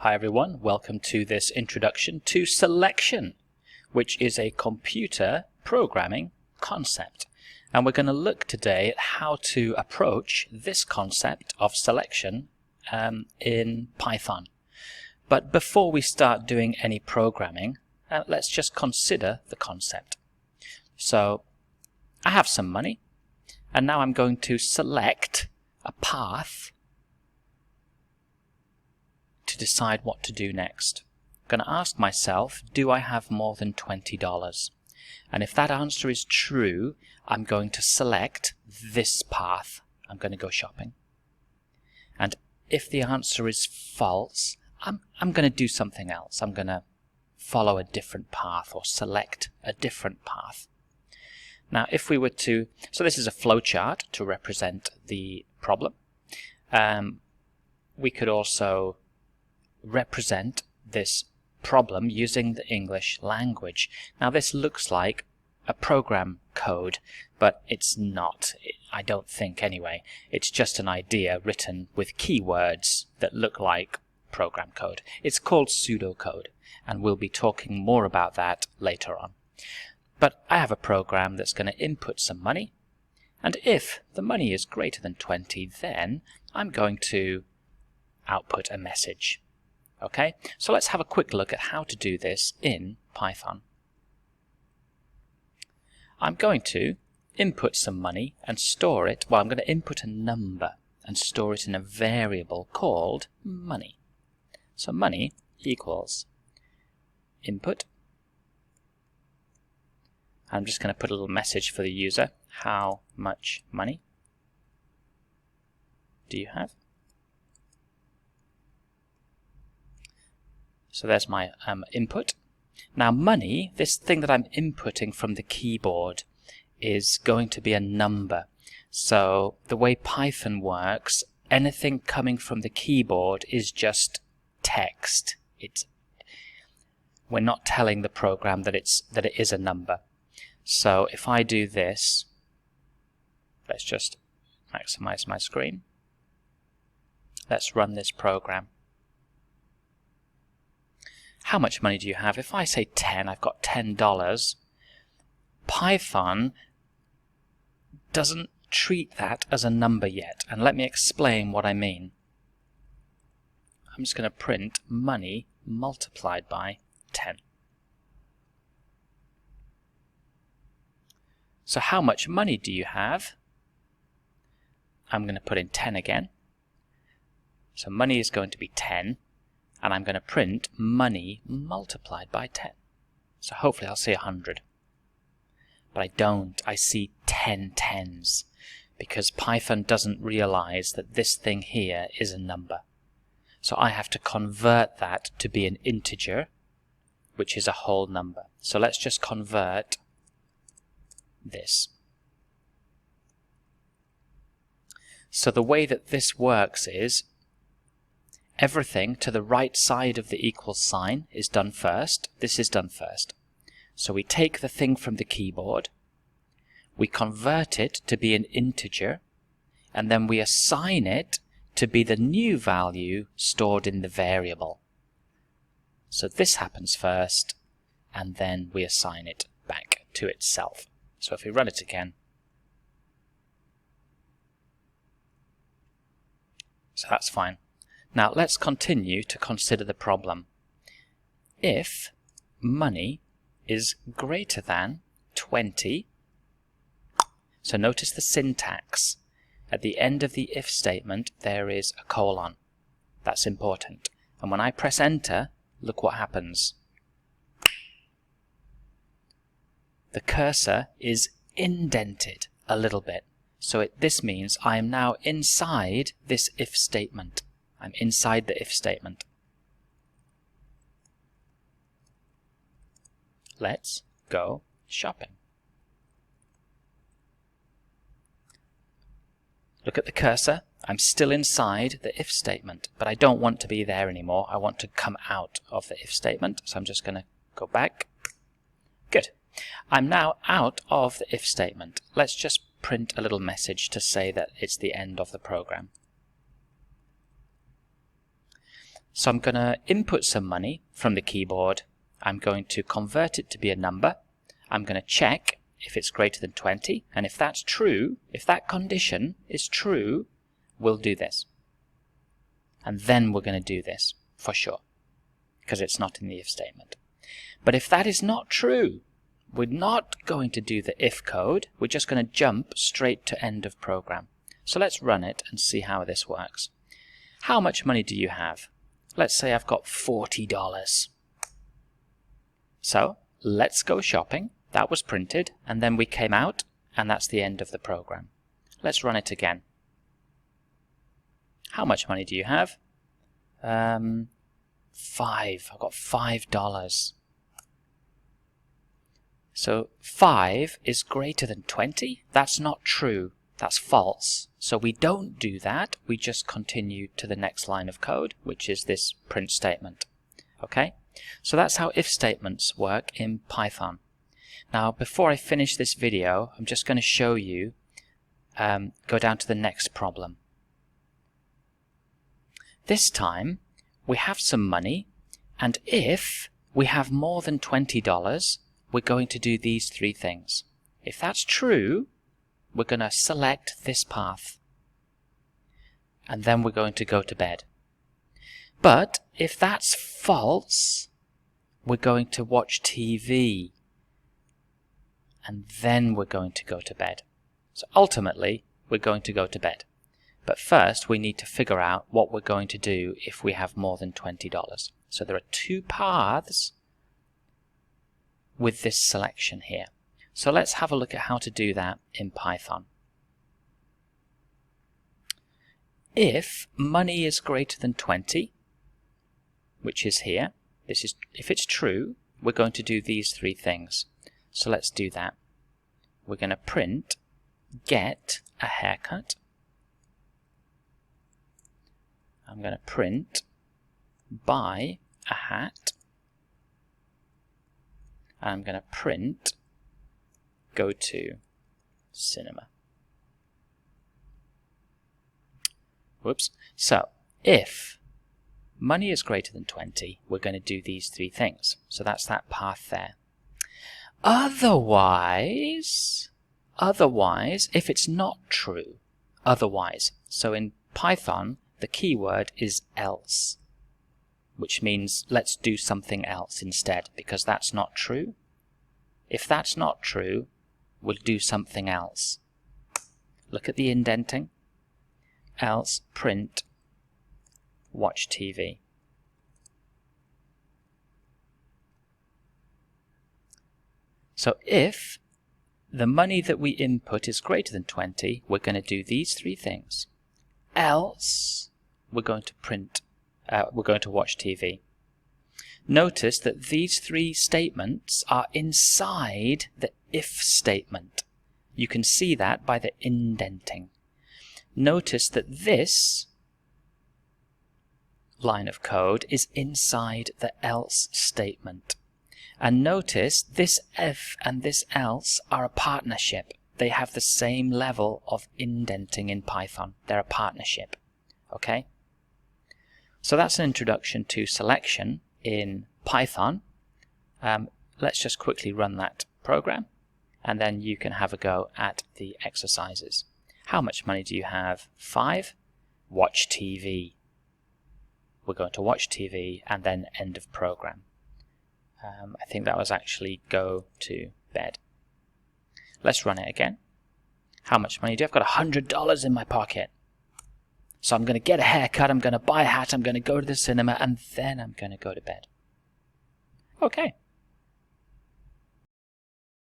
Hi everyone, welcome to this introduction to selection, which is a computer programming concept. And we're going to look today at how to approach this concept of selection in Python. But before we start doing any programming, let's just consider the concept. So I have some money, and now I'm going to select a path to decide what to do next. I'm going to ask myself, do I have more than $20? And if that answer is true, I'm going to select this path. I'm going to go shopping. And if the answer is false, I'm going to do something else. I'm going to follow a different path or select a different path. Now, if we were to, so this is a flowchart to represent the problem. We could also represent this problem using the English language. Now this looks like a program code, but it's not, I don't think anyway. It's just an idea written with keywords that look like program code. It's called pseudocode, and we'll be talking more about that later on. But I have a program that's going to input some money, and if the money is greater than 20, then I'm going to output a message. Okay, so let's have a quick look at how to do this in Python. I'm going to input some money and store it. Well, I'm going to input a number and store it in a variable called money. So money equals input. I'm just going to put a little message for the user. How much money do you have? So there's my input. Now money, this thing that I'm inputting from the keyboard, is going to be a number. So the way Python works, anything coming from the keyboard is just text. We're not telling the program that it is a number. So if I do this, let's just maximize my screen. Let's run this program. How much money do you have? If I say 10, I've got $10. Python doesn't treat that as a number yet. And let me explain what I mean. I'm just going to print money multiplied by 10. So how much money do you have? I'm going to put in 10 again. So money is going to be 10. And I'm going to print money multiplied by 10. So hopefully I'll see 100. But I don't. I see 10 tens because Python doesn't realize that this thing here is a number. So I have to convert that to be an integer, which is a whole number. So let's just convert this. So the way that this works is everything to the right side of the equal sign is done first. This is done first. So we take the thing from the keyboard, we convert it to be an integer, and then we assign it to be the new value stored in the variable. So this happens first, and then we assign it back to itself. So if we run it again, so that's fine. Now let's continue to consider the problem. If money is greater than 20, so notice the syntax. At the end of the if statement there is a colon. That's important. And when I press enter, look what happens. The cursor is indented a little bit. So this means I am now inside this if statement. I'm inside the if statement. Let's go shopping. Look at the cursor. I'm still inside the if statement, but I don't want to be there anymore. I want to come out of the if statement, so I'm just going to go back. Good. I'm now out of the if statement. Let's just print a little message to say that it's the end of the program. So I'm going to input some money from the keyboard. I'm going to convert it to be a number. I'm going to check if it's greater than 20. And if that's true, if that condition is true, we'll do this. And then we're going to do this for sure, because it's not in the if statement. But if that is not true, we're not going to do the if code. We're just going to jump straight to end of program. So let's run it and see how this works. How much money do you have? Let's say I've got $40. So let's go shopping. That was printed, and then we came out, and that's the end of the program. Let's run it again. How much money do you have? $5. I've got $5. So 5 is greater than 20. That's not true. That's false. So we don't do that. We just continue to the next line of code, which is this print statement. Okay? So that's how if statements work in Python. Now, before I finish this video, I'm just going to show you, go down to the next problem. This time, we have some money, and if we have more than $20, we're going to do these three things. If that's true, we're going to select this path, and then we're going to go to bed. But if that's false, we're going to watch TV, and then we're going to go to bed. So ultimately, we're going to go to bed. But first, we need to figure out what we're going to do if we have more than $20. So there are two paths with this selection here. So let's have a look at how to do that in Python. If money is greater than 20, which is here, if it's true, we're going to do these three things. So let's do that. We're going to print get a haircut. I'm going to print buy a hat. I'm going to print go to cinema. Whoops. So if money is greater than 20, we're going to do these three things. So that's that path there. Otherwise, if it's not true, otherwise. So in Python, the keyword is else, which means let's do something else instead, because that's not true. If that's not true, we'll do something else. Look at the indenting. Else print watch TV. So if the money that we input is greater than 20, we're going to do these three things. Else, we're going to watch TV. Notice that these three statements are inside the if statement. You can see that by the indenting. Notice that this line of code is inside the else statement. And notice this if and this else are a partnership. They have the same level of indenting in Python. They're a partnership. Okay? So that's an introduction to selection in Python. Let's just quickly run that program, and then you can have a go at the exercises. How much money do you have? 5. Watch TV. We're going to watch TV and then end of program. I think that was actually go to bed. Let's run it again. How much money do you have? I've got $100 in my pocket. So I'm going to get a haircut, I'm going to buy a hat, I'm going to go to the cinema, and then I'm going to go to bed. Okay.